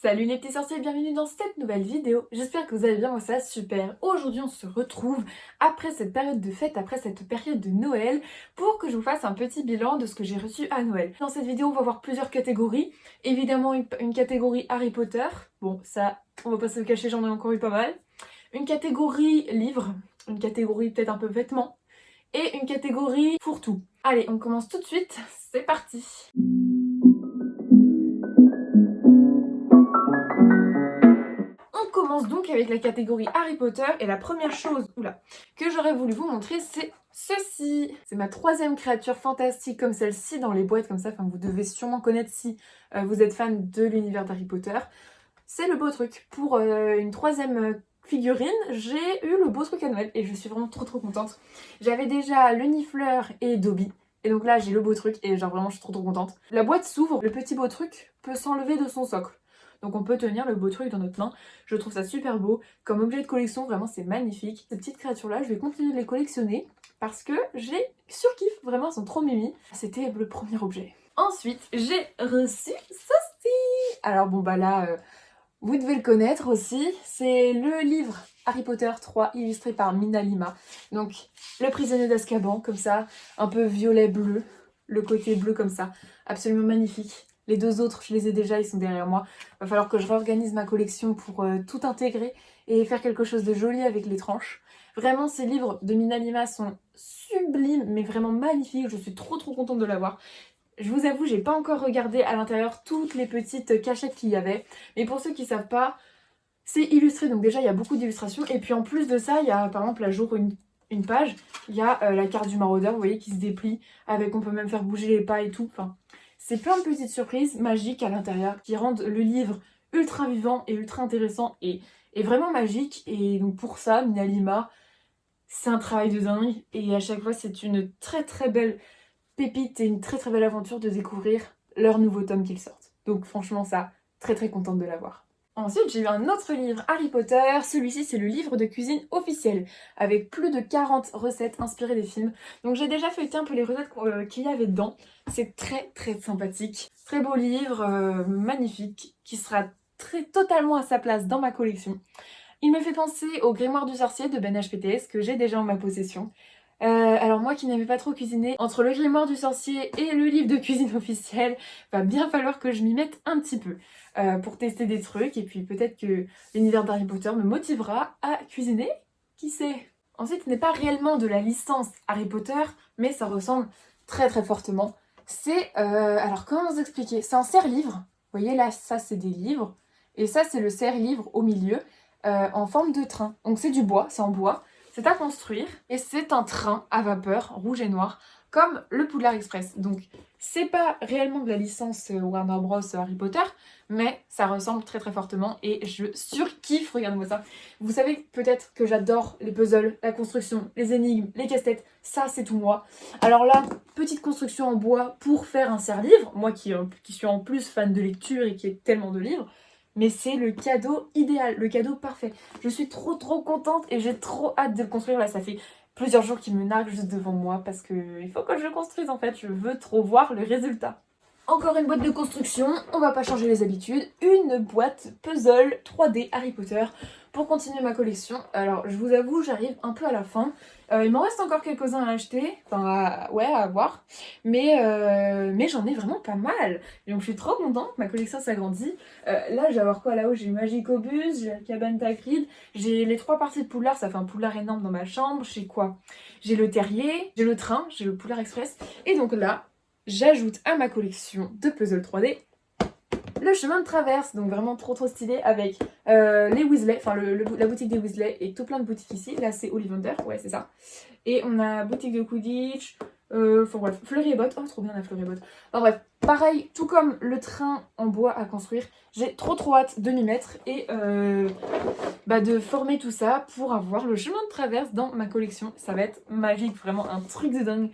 Salut les petits sorciers, bienvenue dans cette nouvelle vidéo. J'espère que vous allez bien, moi ça va super. Aujourd'hui on se retrouve après cette période de fête, après cette période de Noël, pour que je vous fasse un petit bilan de ce que j'ai reçu à Noël. Dans cette vidéo on va voir plusieurs catégories. Évidemment une catégorie Harry Potter, bon ça on va pas se le cacher, j'en ai encore eu pas mal. Une catégorie livres, une catégorie peut-être un peu vêtements, et une catégorie fourre-tout. Allez, on commence tout de suite, c'est parti. On commence donc avec la catégorie Harry Potter et la première chose que j'aurais voulu vous montrer, c'est ceci. C'est ma troisième créature fantastique comme celle-ci dans les boîtes comme ça. Enfin, vous devez sûrement connaître si vous êtes fan de l'univers d'Harry Potter. C'est le beau truc. Pour une troisième figurine, j'ai eu le beau truc à Noël et je suis vraiment trop contente. J'avais déjà le Nifleur et Dobby. Et donc là, j'ai le beau truc et genre vraiment, je suis trop contente. La boîte s'ouvre, le petit beau truc peut s'enlever de son socle. Donc on peut tenir le beau truc dans notre main. Je trouve ça super beau. Comme objet de collection, vraiment c'est magnifique. Ces petites créatures-là, je vais continuer de les collectionner parce que j'ai surkiff. Vraiment, elles sont trop mimi. C'était le premier objet. Ensuite, j'ai reçu ceci. Alors bon bah là, vous devez le connaître aussi. C'est le livre Harry Potter 3 illustré par Mina Lima. Donc le prisonnier d'Azkaban, comme ça, un peu violet-bleu. Le côté bleu comme ça, absolument magnifique. Les deux autres, je les ai déjà, ils sont derrière moi. Va falloir que je réorganise ma collection pour tout intégrer et faire quelque chose de joli avec les tranches. Vraiment, ces livres de Mina Lima sont sublimes, mais vraiment magnifiques. Je suis trop contente de l'avoir. Je vous avoue, j'ai pas encore regardé à l'intérieur toutes les petites cachettes qu'il y avait. Mais pour ceux qui savent pas, c'est illustré. Donc déjà, il y a beaucoup d'illustrations. Et puis en plus de ça, il y a par exemple, là j'ouvre une page. Il y a la carte du maraudeur, vous voyez, qui se déplie. Avec, on peut même faire bouger les pas et tout. Enfin, c'est plein de petites surprises magiques à l'intérieur qui rendent le livre ultra vivant et ultra intéressant et vraiment magique. Et donc pour ça, Mina Lima, c'est un travail de dingue. Et à chaque fois, c'est une très belle pépite et une très belle aventure de découvrir leur nouveau tome qu'ils sortent. Donc franchement, ça, très contente de l'avoir. Ensuite, j'ai eu un autre livre Harry Potter. Celui-ci, c'est le livre de cuisine officiel, avec plus de 40 recettes inspirées des films. Donc j'ai déjà feuilleté un peu les recettes qu'il y avait dedans. C'est très sympathique. Très beau livre, magnifique, qui sera totalement à sa place dans ma collection. Il me fait penser au Grimoire du sorcier de Ben HPTS, que j'ai déjà en ma possession. Alors moi qui n'aimais pas trop cuisiner, entre le Grimoire du sorcier et le livre de cuisine officiel, va bien falloir que je m'y mette un petit peu pour tester des trucs, et puis peut-être que l'univers d'Harry Potter me motivera à cuisiner, qui sait. Ensuite, ce n'est pas réellement de la licence Harry Potter, mais ça ressemble très fortement. C'est, alors comment vous expliquer? C'est un serre-livre, vous voyez là, ça c'est des livres, et ça c'est le serre-livre au milieu, en forme de train. Donc c'est du bois, c'est en bois. C'est à construire et c'est un train à vapeur rouge et noir comme le Poudlard Express. Donc c'est pas réellement de la licence Warner Bros Harry Potter, mais ça ressemble très fortement et je surkiffe, regardez-moi ça. Vous savez peut-être que j'adore les puzzles, la construction, les énigmes, les casse-têtes, ça c'est tout moi. Alors là, petite construction en bois pour faire un serre-livre, moi qui suis en plus fan de lecture et qui ai tellement de livres, mais c'est le cadeau idéal, le cadeau parfait. Je suis trop contente et j'ai trop hâte de le construire. Là, ça fait plusieurs jours qu'il me nargue juste devant moi parce qu'il faut que je le construise en fait. Je veux trop voir le résultat. Encore une boîte de construction, on va pas changer les habitudes. Une boîte puzzle 3D Harry Potter pour continuer ma collection. Alors, je vous avoue, j'arrive un peu à la fin. Il m'en reste encore quelques-uns à acheter, enfin, à avoir. Mais j'en ai vraiment pas mal. Et donc, je suis trop contente, ma collection s'agrandit. Là, je vais avoir quoi là-haut? J'ai Magicobus, j'ai la cabane Hagrid, j'ai les 3 parties de Poudlard, ça fait un Poudlard énorme dans ma chambre. J'ai quoi? J'ai le terrier, j'ai le train, j'ai le Poudlard Express. Et donc là, j'ajoute à ma collection de puzzles 3D le chemin de traverse, donc vraiment trop stylé avec les Weasley, enfin la boutique des Weasley et tout plein de boutiques ici. Là c'est Ollivander, ouais c'est ça. Et on a boutique de Quidditch, enfin bref, Fleury et Bottes, oh trop bien la Fleury et Bottes. Enfin bref, pareil, tout comme le train en bois à construire, j'ai trop hâte de m'y mettre et de former tout ça pour avoir le chemin de traverse dans ma collection. Ça va être magique, vraiment un truc de dingue.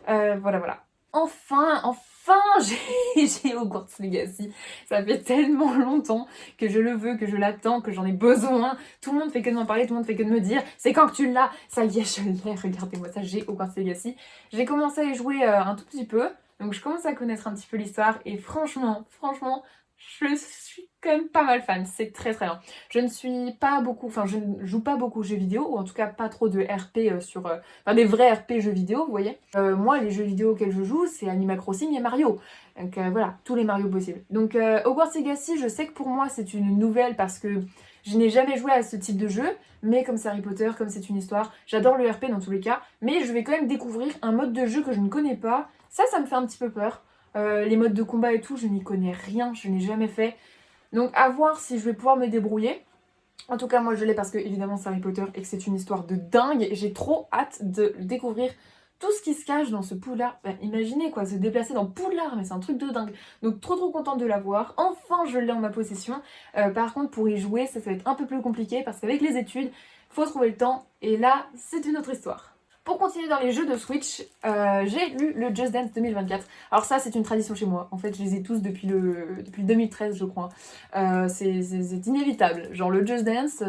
Voilà. Enfin, j'ai Hogwarts Legacy. Ça fait tellement longtemps que je le veux, que je l'attends, que j'en ai besoin. Tout le monde fait que de m'en parler, tout le monde fait que de me dire c'est quand que tu l'as. Ça y est, je l'ai, regardez-moi ça, j'ai Hogwarts Legacy. J'ai commencé à y jouer un tout petit peu, donc je commence à connaître un petit peu l'histoire et franchement, je suis quand même pas mal fan, c'est très très bien. Je ne suis pas beaucoup, enfin je ne joue pas beaucoup aux jeux vidéo, ou en tout cas pas trop de RP enfin des vrais RP jeux vidéo, vous voyez. Moi les jeux vidéo auxquels je joue c'est Animal Crossing et Mario, donc voilà, tous les Mario possibles. Donc Hogwarts Legacy, je sais que pour moi c'est une nouvelle parce que je n'ai jamais joué à ce type de jeu, mais comme c'est Harry Potter, comme c'est une histoire, j'adore le RP dans tous les cas, mais je vais quand même découvrir un mode de jeu que je ne connais pas, ça me fait un petit peu peur. Les modes de combat et tout, je n'y connais rien, je n'ai jamais fait. Donc à voir si je vais pouvoir me débrouiller. En tout cas, moi je l'ai parce que évidemment c'est Harry Potter et que c'est une histoire de dingue. J'ai trop hâte de découvrir tout ce qui se cache dans ce Poudlard. Bah, imaginez quoi, se déplacer dans Poudlard, mais c'est un truc de dingue. Donc trop contente de l'avoir. Enfin je l'ai en ma possession. Par contre pour y jouer, ça va être un peu plus compliqué parce qu'avec les études, faut trouver le temps. Et là, c'est une autre histoire. Pour continuer dans les jeux de Switch, j'ai lu le Just Dance 2024. Alors ça, c'est une tradition chez moi. En fait, je les ai tous depuis le 2013, je crois. C'est inévitable. Genre le Just Dance,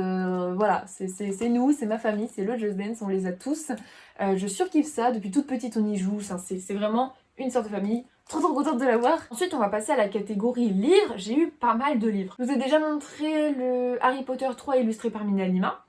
voilà, c'est nous, c'est ma famille, c'est le Just Dance, on les a tous. Je surkiffe ça, depuis toute petite on y joue, c'est vraiment une sorte de famille. Trop contente de l'avoir. Ensuite, on va passer à la catégorie livres. J'ai eu pas mal de livres. Je vous ai déjà montré le Harry Potter 3 illustré par Minalima.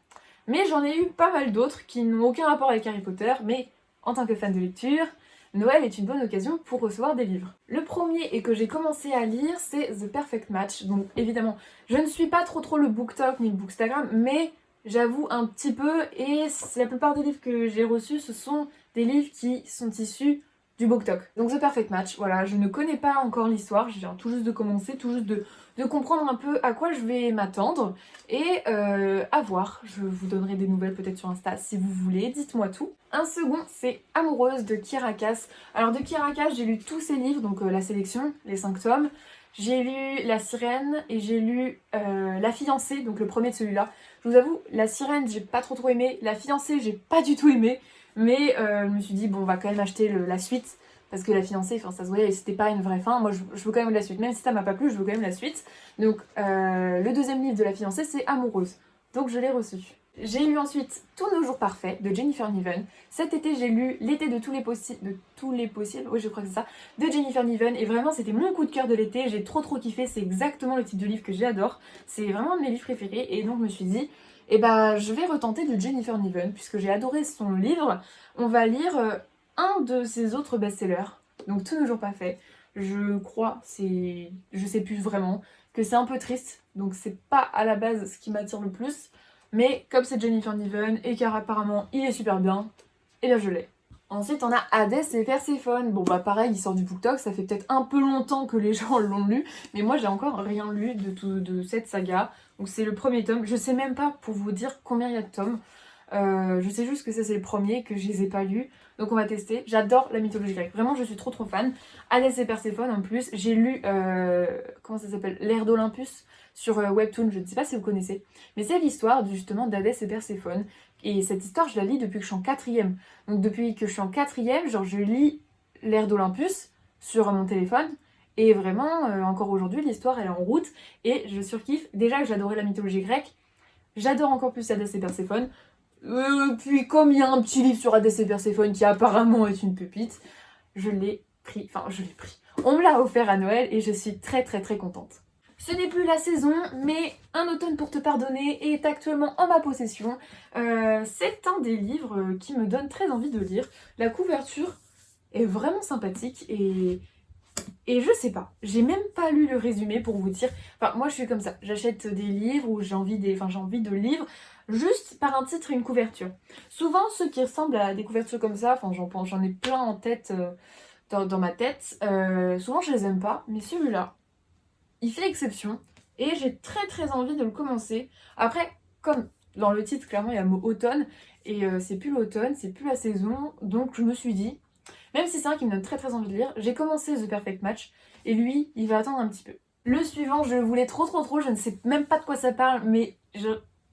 Mais j'en ai eu pas mal d'autres qui n'ont aucun rapport avec Harry Potter, mais en tant que fan de lecture, Noël est une bonne occasion pour recevoir des livres. Le premier et que j'ai commencé à lire, c'est The Perfect Match. Donc évidemment, je ne suis pas trop le BookTok ni le Bookstagram, mais j'avoue un petit peu, et la plupart des livres que j'ai reçus, ce sont des livres qui sont issus du BookTok. Donc The Perfect Match, voilà, je ne connais pas encore l'histoire, je viens tout juste de commencer, tout juste de comprendre un peu à quoi je vais m'attendre et à voir. Je vous donnerai des nouvelles peut-être sur Insta si vous voulez, dites-moi tout. Un second, c'est Amoureuse de Kiera Cass. Alors de Kiera Cass, j'ai lu tous ses livres, donc la sélection, les 5 tomes. J'ai lu La Sirène et j'ai lu La Fiancée, donc le premier de celui-là. Je vous avoue, La Sirène, j'ai pas trop aimé. La Fiancée, j'ai pas du tout aimé. Mais je me suis dit, bon, on va quand même acheter la suite. Parce que La Fiancée, enfin, ça se voyait, c'était pas une vraie fin. Moi, je veux quand même la suite. Même si ça m'a pas plu, je veux quand même la suite. Donc, le deuxième livre de La Fiancée, c'est Amoureuse. Donc, je l'ai reçu. J'ai lu ensuite Tous nos jours parfaits de Jennifer Niven. Cet été, j'ai lu L'été de tous les possibles. Oui, je crois que c'est ça. De Jennifer Niven. Et vraiment, c'était mon coup de cœur de l'été. J'ai trop kiffé. C'est exactement le type de livre que j'adore. C'est vraiment un de mes livres préférés. Et donc, je me suis dit, eh ben, je vais retenter de Jennifer Niven. Puisque j'ai adoré son livre. On va lire un de ses autres best-sellers. Donc, Tous nos jours parfaits. Je crois, je sais plus vraiment, que c'est un peu triste. Donc, c'est pas à la base ce qui m'attire le plus. Mais comme c'est Jennifer Niven et car apparemment il est super bien, et bien je l'ai. Ensuite on a Hadès et Perséphone. Bon bah pareil, il sort du BookTok, ça fait peut-être un peu longtemps que les gens l'ont lu, mais moi j'ai encore rien lu de cette saga. Donc c'est le premier tome, je sais même pas pour vous dire combien il y a de tomes. Je sais juste que ça c'est le premier, que je les ai pas lus. Donc on va tester. J'adore la mythologie grecque, vraiment je suis trop fan. Hadès et Perséphone en plus, j'ai lu, comment ça s'appelle, L'ère d'Olympus sur Webtoon, je ne sais pas si vous connaissez. Mais c'est l'histoire justement d'Hadès et Perséphone. Et cette histoire je la lis depuis que je suis en 4ème. Donc depuis que je suis en 4ème, genre je lis L'ère d'Olympus sur mon téléphone. Et vraiment, encore aujourd'hui, l'histoire elle est en route. Et je surkiffe. Déjà que j'adorais la mythologie grecque, j'adore encore plus Hadès et Perséphone. Puis comme il y a un petit livre sur Hadès et Perséphone qui apparemment est une pépite, je l'ai pris. On me l'a offert à Noël et je suis très contente. Ce n'est plus la saison, mais Un automne pour te pardonner est actuellement en ma possession. C'est un des livres qui me donne très envie de lire. La couverture est vraiment sympathique et je sais pas, j'ai même pas lu le résumé pour vous dire. Enfin, moi je suis comme ça, j'achète des livres ou j'ai envie de livres juste par un titre et une couverture. Souvent ceux qui ressemblent à des couvertures comme ça, enfin j'en ai plein en tête dans ma tête. Souvent je les aime pas, mais celui-là, il fait exception et j'ai très envie de le commencer. Après, comme dans le titre, clairement il y a le mot automne et c'est plus l'automne, c'est plus la saison, donc je me suis dit, même si c'est un qui me donne très envie de lire, j'ai commencé The Perfect Match et lui, il va attendre un petit peu. Le suivant, je le voulais trop, je ne sais même pas de quoi ça parle, mais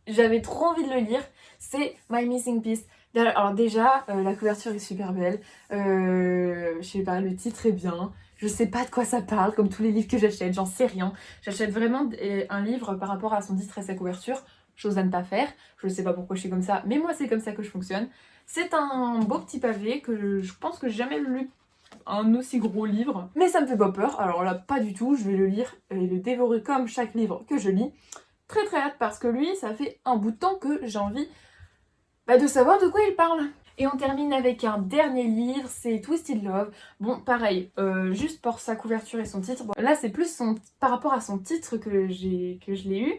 j'avais trop envie de le lire, c'est My Missing Piece. Alors déjà, la couverture est super belle, je sais pas, le titre est bien, je sais pas de quoi ça parle, comme tous les livres que j'achète, j'en sais rien. J'achète vraiment un livre par rapport à son titre et sa couverture, chose à ne pas faire, je ne sais pas pourquoi je suis comme ça, mais moi c'est comme ça que je fonctionne. C'est un beau petit pavé que je pense que j'ai jamais lu un aussi gros livre. Mais ça me fait pas peur, alors là pas du tout, je vais le lire et le dévorer comme chaque livre que je lis. Très très hâte parce que lui, ça fait un bout de temps que j'ai envie de savoir de quoi il parle. Et on termine avec un dernier livre, c'est Twisted Love. Bon, pareil, juste pour sa couverture et son titre. Bon, là, c'est plus par rapport à son titre que je l'ai eu.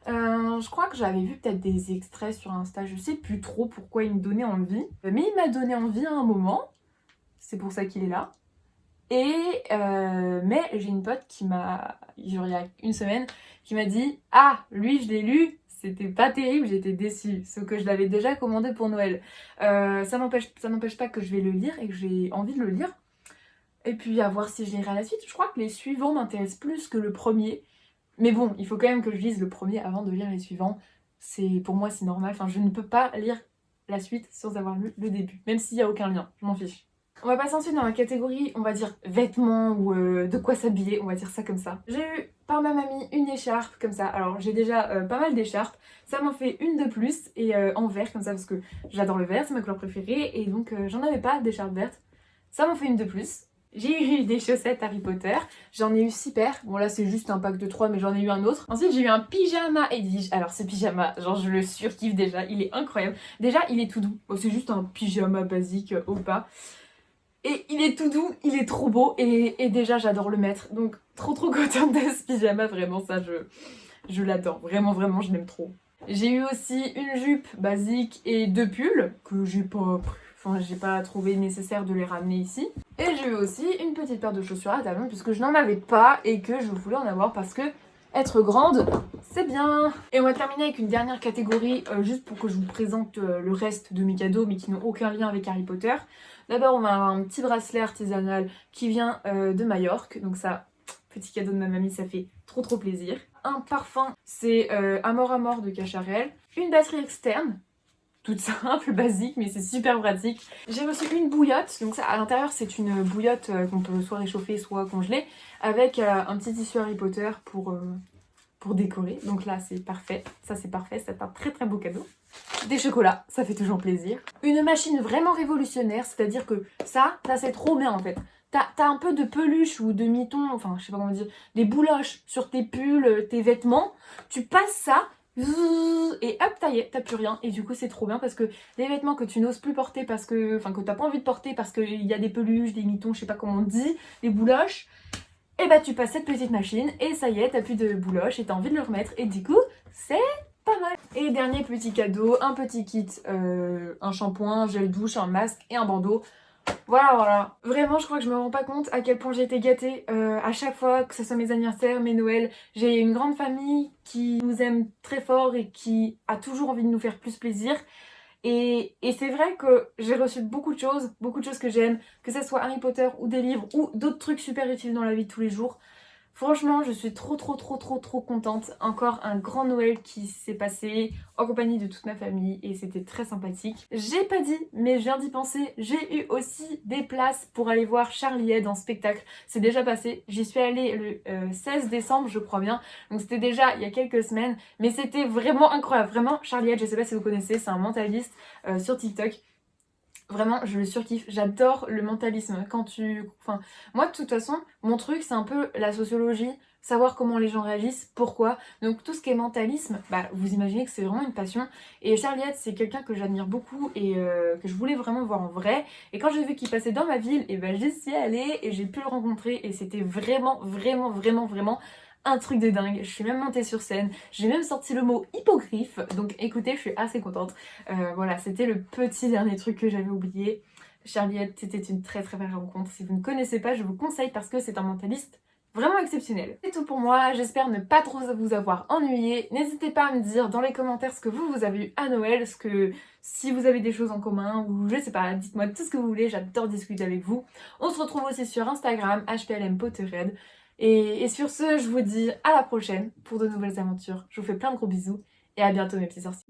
Je crois que j'avais vu peut-être des extraits sur Insta, je sais plus trop pourquoi il me donnait envie. Mais il m'a donné envie à un moment, c'est pour ça qu'il est là. Mais j'ai une pote qui m'a, genre il y a une semaine, qui m'a dit « Ah, lui je l'ai lu, c'était pas terrible, j'étais déçue. » Sauf que je l'avais déjà commandé pour Noël. Ça n'empêche pas que je vais le lire et que j'ai envie de le lire. Et puis à voir si je lirai à la suite. Je crois que les suivants m'intéressent plus que le premier. Mais bon, il faut quand même que je lise le premier avant de lire les suivants. Pour moi c'est normal, enfin je ne peux pas lire la suite sans avoir lu le début. Même s'il n'y a aucun lien, je m'en fiche. On va passer ensuite dans la catégorie, on va dire vêtements ou de quoi s'habiller, on va dire ça comme ça. J'ai eu par ma mamie une écharpe comme ça. Alors j'ai déjà pas mal d'écharpes, ça m'en fait une de plus et en vert comme ça parce que j'adore le vert, c'est ma couleur préférée et donc j'en avais pas d'écharpe verte. Ça m'en fait une de plus. J'ai eu des chaussettes Harry Potter, j'en ai eu 6 paires. Bon là c'est juste un pack de 3 mais j'en ai eu un autre. Ensuite j'ai eu un pyjama Edwige. Alors ce pyjama, genre je le surkiffe déjà, il est incroyable. Déjà il est tout doux, c'est juste un pyjama basique au pas. Et il est tout doux, il est trop beau et déjà j'adore le mettre. Donc trop contente de ce pyjama, vraiment ça je l'adore. Vraiment vraiment je l'aime trop. J'ai eu aussi une jupe basique et 2 pulls que j'ai pas trouvé nécessaire de les ramener ici. Et j'ai eu aussi une petite paire de chaussures à talons puisque je n'en avais pas et que je voulais en avoir parce que être grande, c'est bien. Et on va terminer avec une dernière catégorie, juste pour que je vous présente le reste de mes cadeaux, mais qui n'ont aucun lien avec Harry Potter. D'abord, on va avoir un petit bracelet artisanal qui vient de Majorque. Donc ça, petit cadeau de ma mamie, ça fait trop plaisir. Un parfum, c'est Amor Amor de Cacharel. Une batterie externe, toute simple, basique, mais c'est super pratique. J'ai reçu une bouillotte, donc ça à l'intérieur c'est une bouillotte qu'on peut soit réchauffer soit congeler, avec un petit tissu Harry Potter pour décorer. Donc là c'est parfait, c'est un très beau cadeau. Des chocolats, ça fait toujours plaisir. Une machine vraiment révolutionnaire, c'est-à-dire que ça c'est trop bien en fait. T'as un peu de peluche ou de miton, enfin je sais pas comment dire, des bouloches sur tes pulls, tes vêtements, tu passes ça, et hop, t'as plus rien. Et du coup c'est trop bien parce que les vêtements que tu n'oses plus porter parce que, enfin que t'as pas envie de porter parce qu'il y a des peluches, des mitons, je sais pas comment on dit, des bouloches, et bah tu passes cette petite machine et ça y est, t'as plus de bouloches et t'as envie de le remettre. Et du coup c'est pas mal. Et dernier petit cadeau, un petit kit, un shampoing, un gel douche, un masque et un bandeau. Voilà. Vraiment, je crois que je me rends pas compte à quel point j'ai été gâtée à chaque fois, que ce soit mes anniversaires, mes Noëls. J'ai une grande famille qui nous aime très fort et qui a toujours envie de nous faire plus plaisir. Et c'est vrai que j'ai reçu beaucoup de choses que j'aime, que ce soit Harry Potter ou des livres ou d'autres trucs super utiles dans la vie de tous les jours. Franchement, je suis trop contente. Encore un grand Noël qui s'est passé en compagnie de toute ma famille et c'était très sympathique. J'ai pas dit, mais je viens d'y penser, j'ai eu aussi des places pour aller voir Charlie Head en spectacle. C'est déjà passé, j'y suis allée le 16 décembre, je crois bien. Donc c'était déjà il y a quelques semaines, mais c'était vraiment incroyable. Vraiment, Charlie Head, je sais pas si vous connaissez, c'est un mentaliste sur TikTok. Vraiment, je le surkiffe. J'adore le mentalisme. Enfin, moi, de toute façon, mon truc, c'est un peu la sociologie, savoir comment les gens réagissent, pourquoi. Donc, tout ce qui est mentalisme, vous imaginez que c'est vraiment une passion. Et Charlie Head, c'est quelqu'un que j'admire beaucoup et que je voulais vraiment voir en vrai. Et quand j'ai vu qu'il passait dans ma ville, et j'y suis allée et j'ai pu le rencontrer. Et c'était vraiment un truc de dingue. Je suis même montée sur scène, j'ai même sorti le mot hippogriffe, donc écoutez, je suis assez contente. Voilà, c'était le petit dernier truc que j'avais oublié. Charlie Head, c'était une très belle rencontre. Si vous ne connaissez pas, je vous conseille parce que c'est un mentaliste vraiment exceptionnel. C'est tout pour moi, j'espère ne pas trop vous avoir ennuyé. N'hésitez pas à me dire dans les commentaires ce que vous avez eu à Noël, si vous avez des choses en commun, ou je sais pas, dites-moi tout ce que vous voulez, j'adore discuter avec vous. On se retrouve aussi sur Instagram, HPLM Potterhead. Et sur ce, je vous dis à la prochaine pour de nouvelles aventures. Je vous fais plein de gros bisous et à bientôt mes petits sorciers.